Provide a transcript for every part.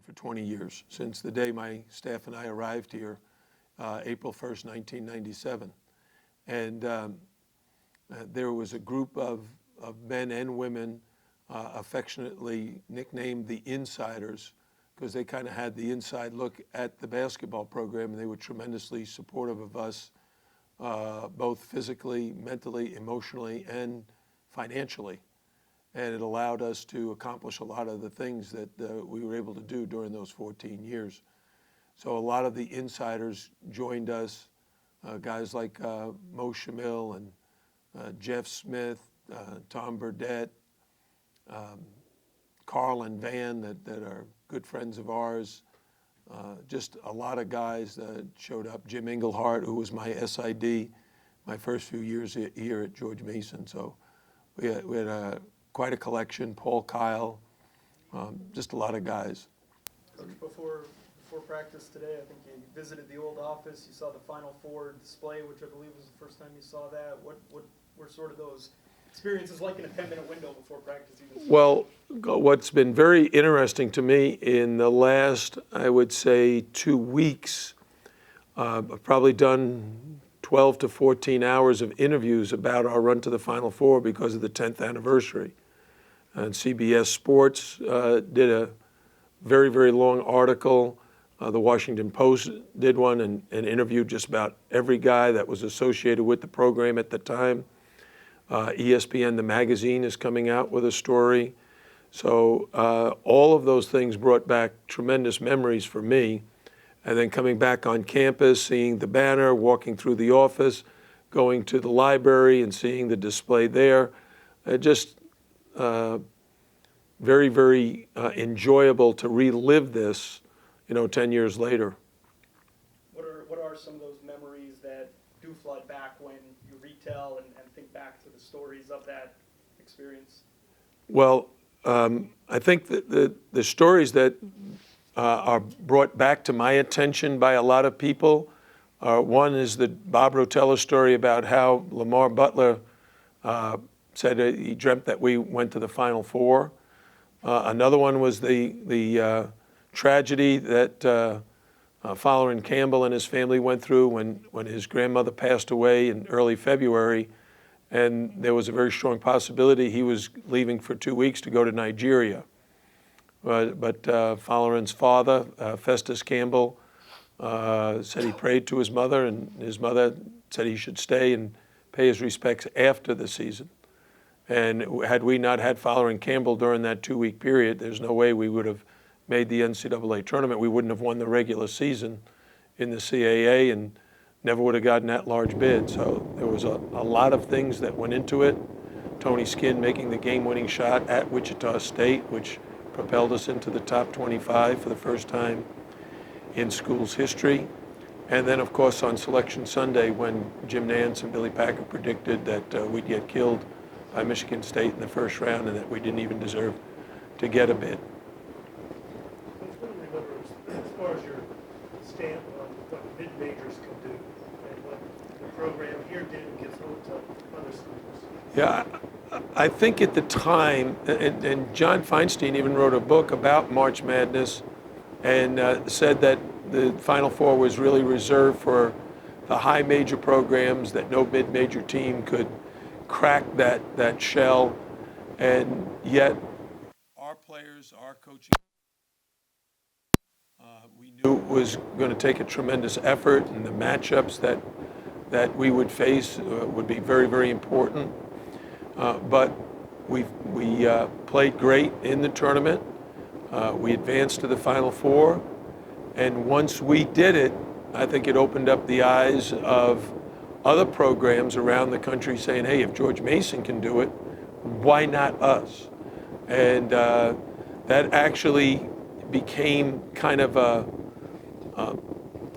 For 20 years, since the day my staff and I arrived here, April 1st, 1997. And there was a group of men and women affectionately nicknamed the Insiders, because they kind of had the inside look at the basketball program, and they were tremendously supportive of us, both physically, mentally, emotionally, and financially. And it allowed us to accomplish a lot of the things that we were able to do during those 14 years. So a lot of the insiders joined us, guys like Mo Shamil and Jeff Smith, Tom Burdette, Carl and Van that are good friends of ours. Just a lot of guys that showed up. Jim Englehart, who was my SID my first few years here at George Mason. So we had quite a collection. Paul Kyle, just a lot of guys. Coach, before practice today, I think you visited the old office. You saw the Final Four display, which I believe was the first time you saw that. What were sort of those experiences like in a 10-minute window before practice even started? Well, what's been very interesting to me in the last, I would say, 2 weeks, I've probably done 12 to 14 hours of interviews about our run to the Final Four because of the 10th anniversary. And CBS Sports did a very, very long article. The Washington Post did one and interviewed just about every guy that was associated with the program at the time. ESPN, the magazine, is coming out with a story. So all of those things brought back tremendous memories for me. And then coming back on campus, seeing the banner, walking through the office, going to the library and seeing the display there, just very, very enjoyable to relive this, 10 years later. What are some of those memories that do flood back when you retell and think back to the stories of that experience? Well, I think that the stories that are brought back to my attention by a lot of people, one is the Bob Rotella story about how Lamar Butler said he dreamt that we went to the Final Four. Another one was the tragedy that Fowler Campbell and his family went through when his grandmother passed away in early February, and there was a very strong possibility he was leaving for 2 weeks to go to Nigeria. But Fowler's father, Festus Campbell, said he prayed to his mother, and his mother said he should stay and pay his respects after the season. And had we not had Fowler and Campbell during that 2-week period, there's no way we would have made the NCAA tournament. We wouldn't have won the regular season in the CAA and never would have gotten that large bid. So there was a lot of things that went into it. Tony Skinn making the game-winning shot at Wichita State, which propelled us into the top 25 for the first time in school's history. And then, of course, on Selection Sunday, when Jim Nantz and Billy Packer predicted that we'd get killed by Michigan State in the first round and that we didn't even deserve to get a bid. As far as your stamp on what mid-majors can do and what the program here did against other schools. Yeah, I think at the time, and John Feinstein even wrote a book about March Madness and said that the Final Four was really reserved for the high major programs, that no mid-major team could crack that shell, and yet our players, our coaching, we knew it was going to take a tremendous effort, and the matchups that we would face would be very, very important. But we played great in the tournament. We advanced to the Final Four, and once we did it, I think it opened up the eyes of other programs around the country saying, hey, if George Mason can do it, why not us? And that actually became kind of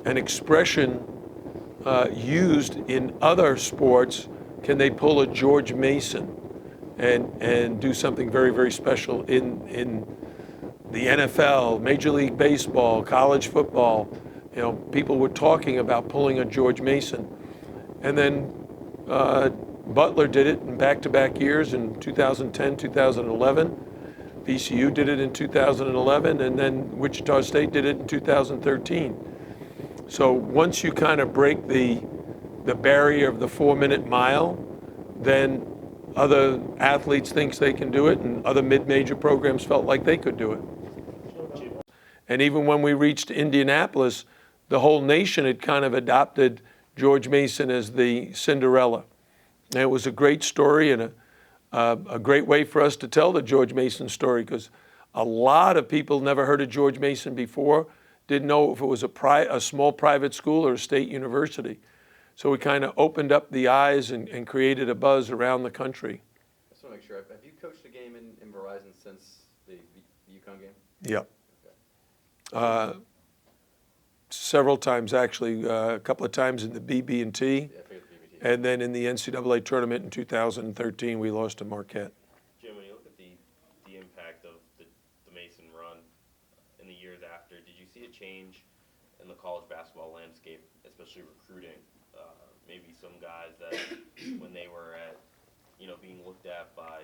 an expression used in other sports. Can they pull a George Mason and do something very, very special in the NFL, Major League Baseball, college football? People were talking about pulling a George Mason. And then Butler did it in back-to-back years in 2010, 2011. VCU did it in 2011, and then Wichita State did it in 2013. So once you kind of break the barrier of the 4-minute mile, then other athletes think they can do it, and other mid-major programs felt like they could do it. And even when we reached Indianapolis, the whole nation had kind of adopted George Mason as the Cinderella. And it was a great story and a great way for us to tell the George Mason story, because a lot of people never heard of George Mason before, didn't know if it was a small private school or a state university. So we kind of opened up the eyes and created a buzz around the country. I just want to make sure, have you coached a game in Verizon since the UConn game? Yep. Okay. Several times, actually, a couple of times in the BB&T, Yeah, I figured the BBT. and then in the NCAA tournament in 2013, we lost to Marquette. Jim, when you look at the impact of the Mason run in the years after, did you see a change in the college basketball landscape, especially recruiting? Maybe some guys that when they were at, being looked at by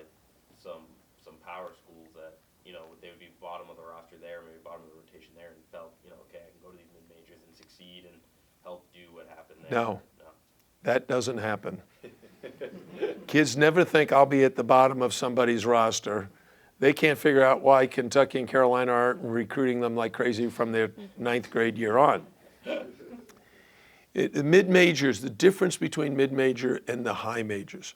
some power schools that, they would be bottom of the roster there, maybe bottom of the rotation there, and felt, okay, I can go to these mid-majors and succeed and help do what happened there. No. That doesn't happen. Kids never think I'll be at the bottom of somebody's roster. They can't figure out why Kentucky and Carolina aren't recruiting them like crazy from their 9th grade year on. The mid-majors, the difference between mid-major and the high majors,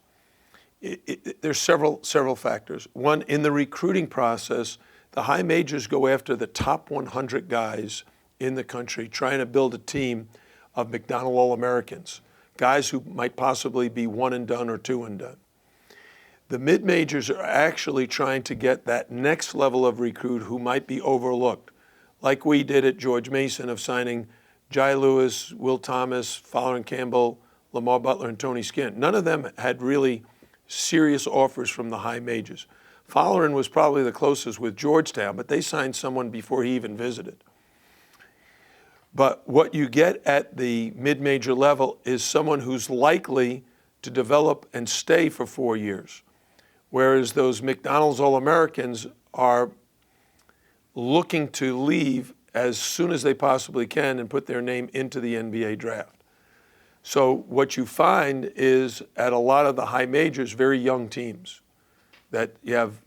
there's several factors. One, in the recruiting process, the high majors go after the top 100 guys in the country, trying to build a team of McDonald All-Americans, guys who might possibly be one and done or two and done. The mid-majors are actually trying to get that next level of recruit who might be overlooked, like we did at George Mason of signing Jai Lewis, Will Thomas, Fowler Campbell, Lamar Butler, and Tony Skinn. None of them had really serious offers from the high majors. Fowler was probably the closest with Georgetown, but they signed someone before he even visited. But what you get at the mid-major level is someone who's likely to develop and stay for 4 years, whereas those McDonald's All-Americans are looking to leave as soon as they possibly can and put their name into the NBA draft. So what you find is at a lot of the high majors, very young teams, that you have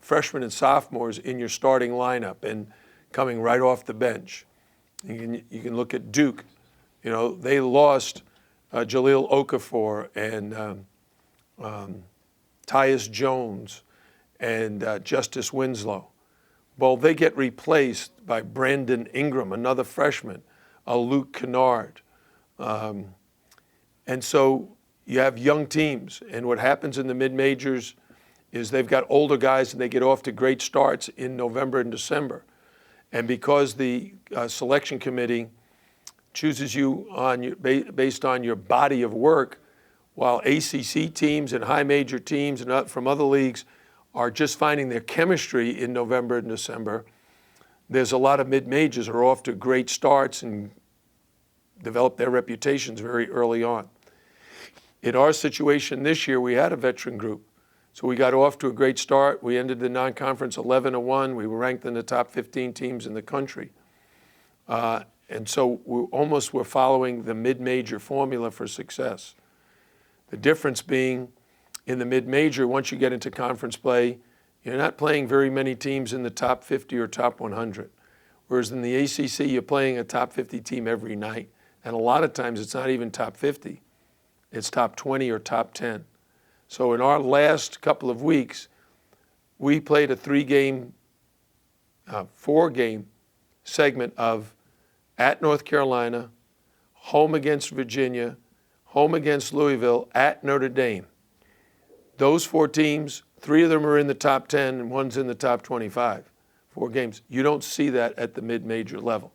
freshmen and sophomores in your starting lineup and coming right off the bench. You can look at Duke. They lost Jahlil Okafor and Tyus Jones and Justice Winslow. Well, they get replaced by Brandon Ingram, another freshman, Luke Kennard. And so you have young teams. And what happens in the mid-majors is they've got older guys and they get off to great starts in November and December. And because the selection committee chooses you based on your body of work, while ACC teams and high major teams and from other leagues are just finding their chemistry in November and December, there's a lot of mid-majors are off to great starts and develop their reputations very early on. In our situation this year, we had a veteran group. So we got off to a great start. We ended the non-conference 11-1. We were ranked in the top 15 teams in the country. And so we're following the mid-major formula for success. The difference being in the mid-major, once you get into conference play, you're not playing very many teams in the top 50 or top 100. Whereas in the ACC, you're playing a top 50 team every night. And a lot of times it's not even top 50. It's top 20 or top 10. So in our last couple of weeks, we played a 4-game segment of at North Carolina, home against Virginia, home against Louisville, at Notre Dame. Those 4 teams, 3 of them are in the top 10 and one's in the top 25. 4 games. You don't see that at the mid-major level.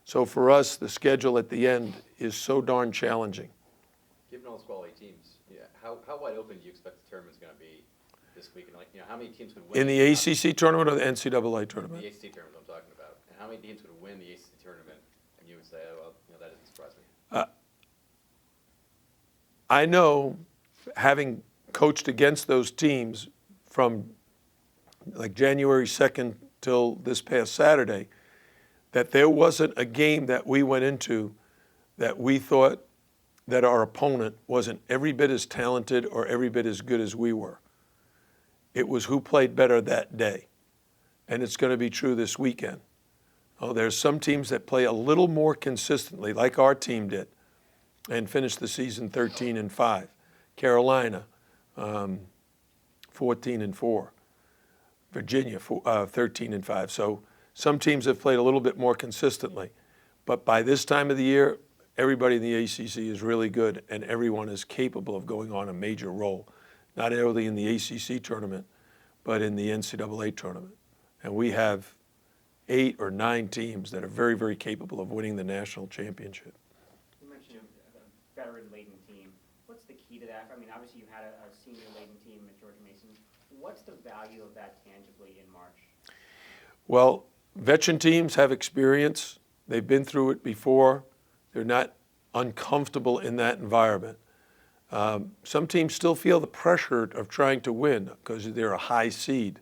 So for us, the schedule at the end is so darn challenging. Given all those quality teams, how wide open do you expect the tournament's going to be this week? And how many teams could win? In the ACC tournament or the NCAA tournament? The ACC tournament I'm talking about. And how many teams could win the ACC tournament? And you would say, oh, well, that doesn't surprise me. I know, having coached against those teams from like January 2nd till this past Saturday, that there wasn't a game that we went into that we thought that our opponent wasn't every bit as talented or every bit as good as we were. It was who played better that day. And it's going to be true this weekend. Oh, there's some teams that play a little more consistently, like our team did, and finished the season 13-5. Carolina, 14-4. Virginia, 13-5. So some teams have played a little bit more consistently. But by this time of the year, everybody in the ACC is really good, and everyone is capable of going on a major role, not only in the ACC tournament, but in the NCAA tournament. And we have 8 or 9 teams that are very, very capable of winning the national championship. You mentioned a veteran-laden team. What's the key to that? I mean, obviously you had a senior-laden team at George Mason. What's the value of that tangibly in March? Well, veteran teams have experience. They've been through it before. They're not uncomfortable in that environment. Some teams still feel the pressure of trying to win because they're a high seed.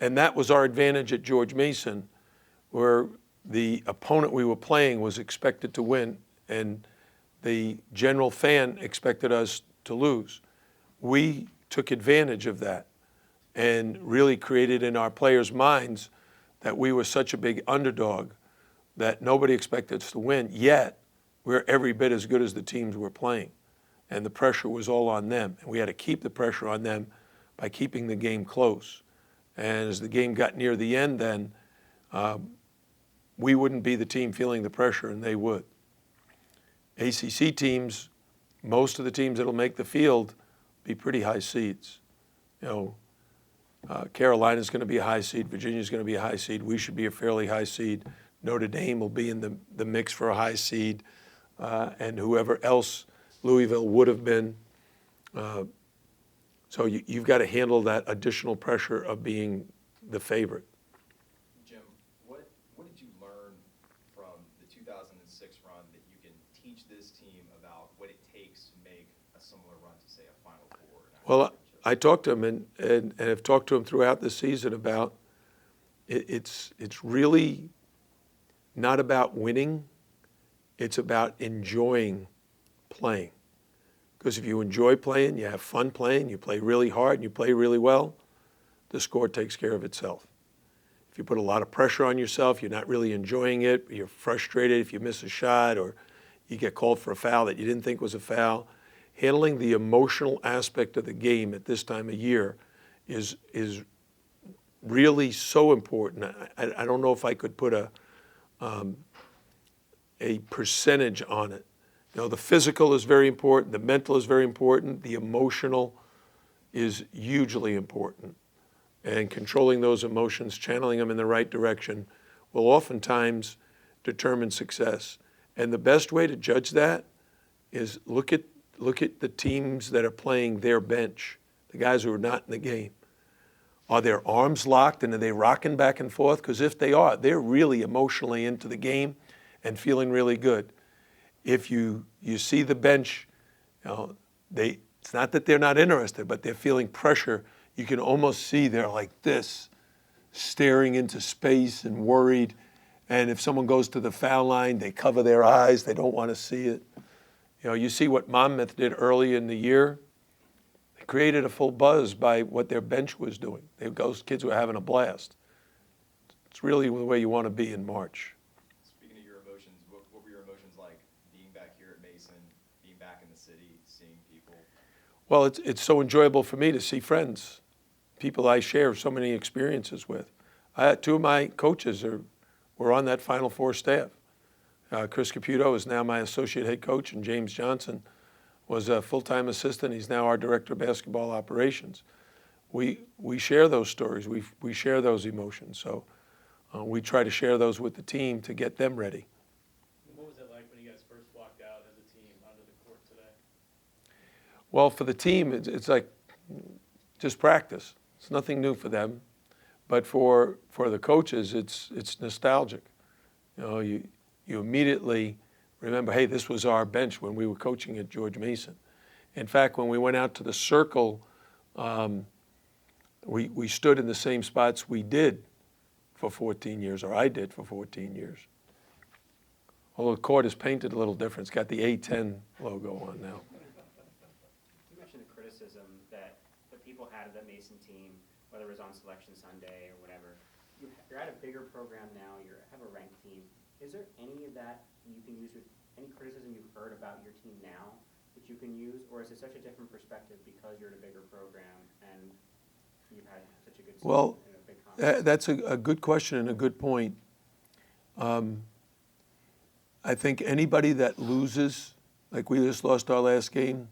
And that was our advantage at George Mason, where the opponent we were playing was expected to win, and the general fan expected us to lose. We took advantage of that and really created in our players' minds that we were such a big underdog that nobody expected us to win, yet we're every bit as good as the teams we're playing. And the pressure was all on them. And we had to keep the pressure on them by keeping the game close. And as the game got near the end then, we wouldn't be the team feeling the pressure and they would. ACC teams, most of the teams that'll make the field, be pretty high seeds. Carolina's going to be a high seed. Virginia's going to be a high seed. We should be a fairly high seed. Notre Dame will be in the mix for a high seed. And whoever else Louisville would have been. So you've got to handle that additional pressure of being the favorite. Jim, what did you learn from the 2006 run that you can teach this team about what it takes to make a similar run to, say, a Final Four? Well, I talked to him and have talked to him throughout the season about it's really not about winning. It's about enjoying playing. Because if you enjoy playing, you have fun playing, you play really hard, and you play really well, the score takes care of itself. If you put a lot of pressure on yourself, you're not really enjoying it, you're frustrated if you miss a shot or you get called for a foul that you didn't think was a foul, handling the emotional aspect of the game at this time of year is really so important. I don't know if I could put a percentage on it. The physical is very important, the mental is very important, the emotional is hugely important. And controlling those emotions, channeling them in the right direction, will oftentimes determine success. And the best way to judge that is look at the teams that are playing their bench, the guys who are not in the game. Are their arms locked and are they rocking back and forth? Because if they are, they're really emotionally into the game and feeling really good. If you see the bench, it's not that they're not interested, but they're feeling pressure. You can almost see they're like this, staring into space and worried. And if someone goes to the foul line, they cover their eyes. They don't want to see it. You see what Monmouth did early in the year. They created a full buzz by what their bench was doing. Those kids were having a blast. It's really the way you want to be in March. Speaking of your emotions, what were your emotions like being back here at Mason, being back in the city, seeing people? Well, it's so enjoyable for me to see friends, people I share so many experiences with. Two of my coaches were on that Final Four staff. Chris Caputo is now my associate head coach, and James Johnson was a full-time assistant. He's now our director of basketball operations. We share those stories. We share those emotions. So we try to share those with the team to get them ready. What was it like when you guys first walked out as a team onto the court today? Well, for the team, it's like just practice. It's nothing new for them. But for the coaches, it's nostalgic. You immediately remember, hey, this was our bench when we were coaching at George Mason. In fact, when we went out to the circle We stood in the same spots we did for 14 years, or I did for 14 years. Although the court is painted a little different. It's got the A10 logo on now. You mentioned the criticism that people had of the Mason team, whether it was on Selection Sunday or whatever. You're at a bigger program now. You have a ranked team. Is there any of that you can use with any criticism you've heard about your team now that you can use, or is it such a different perspective because you're at a bigger program and you've had such a good season Well, in a big conference? that's a good question and a good point. I think anybody that loses, like we just lost our last game,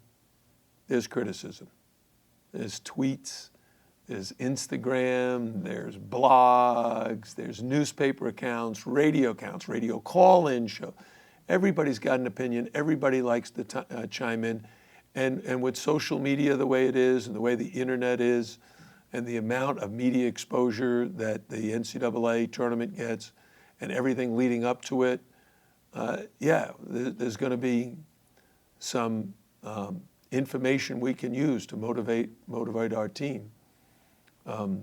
there's criticism. There's tweets, there's Instagram, there's blogs, there's newspaper accounts, radio call-in show. Everybody's got an opinion. Everybody likes to chime in. And with social media the way it is and the way the internet is and the amount of media exposure that the NCAA tournament gets and everything leading up to it, there's going to be some information we can use to motivate our team. But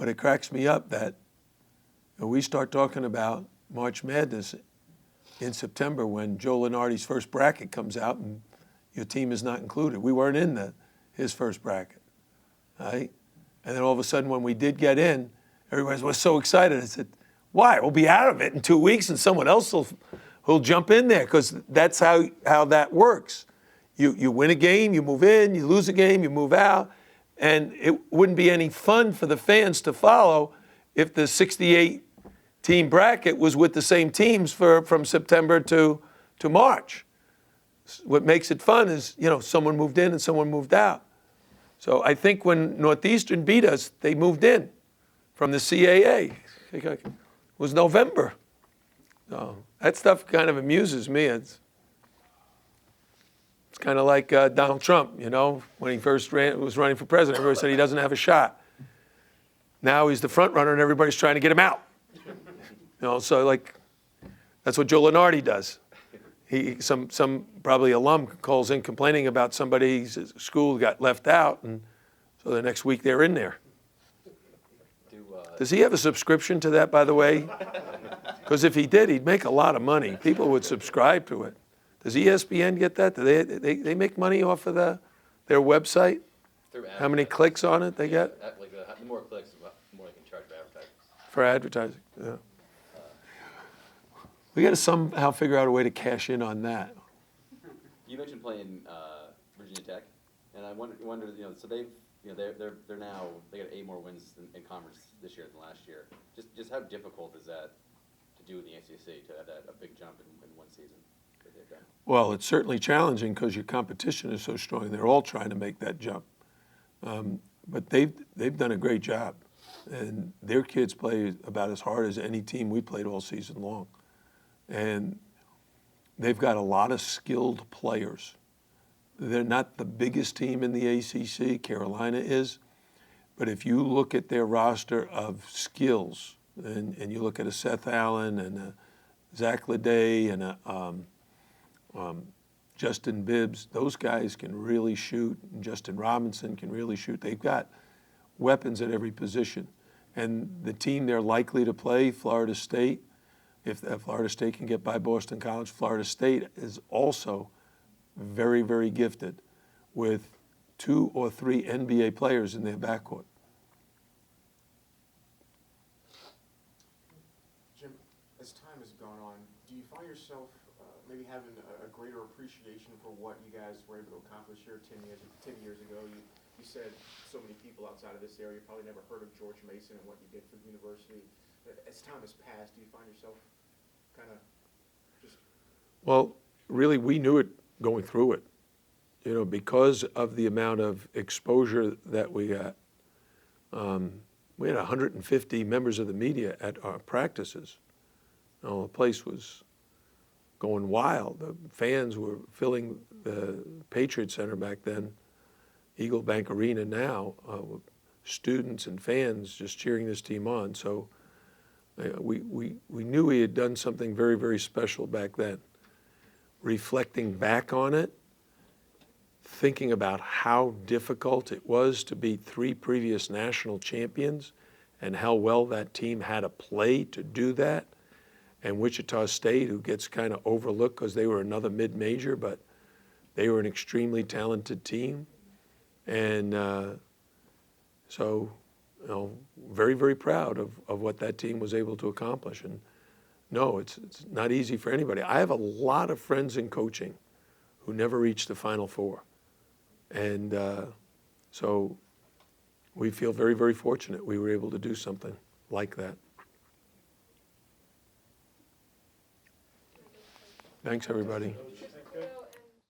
it cracks me up that we start talking about March Madness in September when Joe Lunardi's first bracket comes out and your team is not included. We weren't in his first bracket, right? And then all of a sudden when we did get in, everybody was so excited. I said, why? We'll be out of it in 2 weeks and someone else will jump in there, because that's how that works. You win a game, you move in, you lose a game, you move out, and it wouldn't be any fun for the fans to follow if the 68-team bracket was with the same teams from September to March. What makes it fun is, someone moved in and someone moved out. So I think when Northeastern beat us, they moved in from the CAA. It was November. So that stuff kind of amuses me. It's kind of like Donald Trump, when he first was running for president. Everybody said he doesn't have a shot. Now he's the front runner and everybody's trying to get him out. So like that's what Joe Lunardi does. Some probably alum calls in complaining about somebody's school got left out, and so the next week they're in there. Does he have a subscription to that, by the way? Because if he did, he'd make a lot of money. People would subscribe to it. Does ESPN get that? Do they make money off of their website? How many clicks on it they get? The more clicks, the more they can charge for advertising. For advertising, yeah. We got to somehow figure out a way to cash in on that. You mentioned playing Virginia Tech, and I wonder, so they're now, they got 8 more wins in conference this year than last year. Just how difficult is that to do in the ACC, to have a big jump in one season that they've done? Well, it's certainly challenging because your competition is so strong. They're all trying to make that jump. But they've done a great job. And their kids play about as hard as any team we played all season long. And they've got a lot of skilled players. They're not the biggest team in the ACC, Carolina is, but if you look at their roster of skills, and you look at a Seth Allen and a Zach Leday and a Justin Bibbs, those guys can really shoot, and Justin Robinson can really shoot. They've got weapons at every position. And the team they're likely to play, Florida State, if Florida State can get by Boston College, Florida State is also very, very gifted with 2 or 3 NBA players in their backcourt. Jim, as time has gone on, do you find yourself maybe having a greater appreciation for what you guys were able to accomplish here 10 years ago? You said so many people outside of this area probably never heard of George Mason and what you did for the university. As time has passed, do you find yourself kind of just... Well, really, we knew it going through it, because of the amount of exposure that we got. We had 150 members of the media at our practices. The place was going wild. The fans were filling the Patriot Center back then, Eagle Bank Arena now, with students and fans just cheering this team on. So we knew we had done something very, very special back then. Reflecting back on it, thinking about how difficult it was to beat 3 previous national champions and how well that team had to play to do that. And Wichita State, who gets kind of overlooked because they were another mid-major, but they were an extremely talented team. And so, you know, very, very proud of what that team was able to accomplish. And no, it's not easy for anybody. I have a lot of friends in coaching who never reached the Final Four. And so we feel very, very fortunate we were able to do something like that. Thanks, everybody.